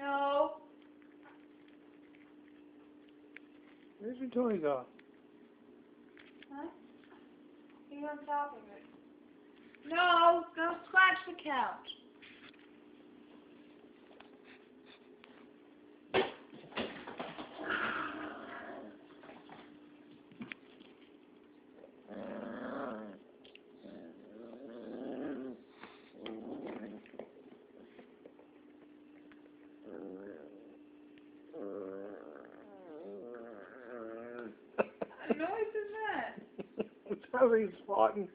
No. Where's your toy go? Huh? He's on top of it. No, go scratch the couch. What noise is that? It's probably spotting.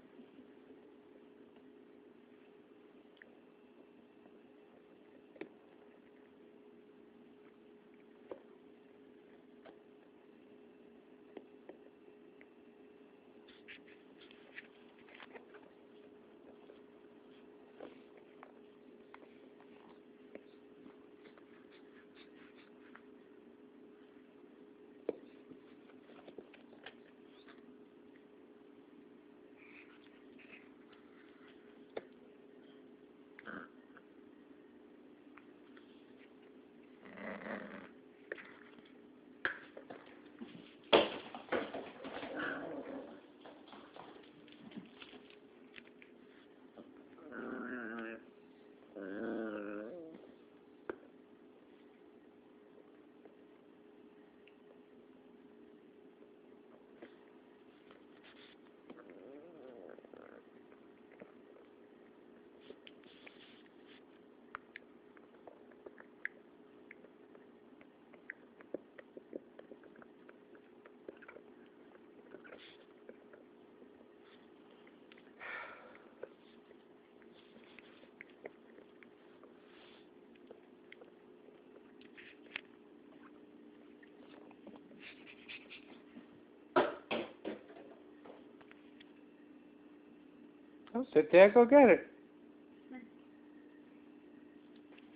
Oh, sit there, go get it.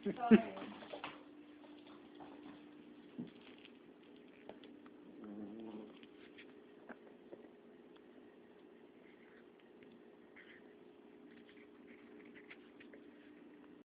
Sorry.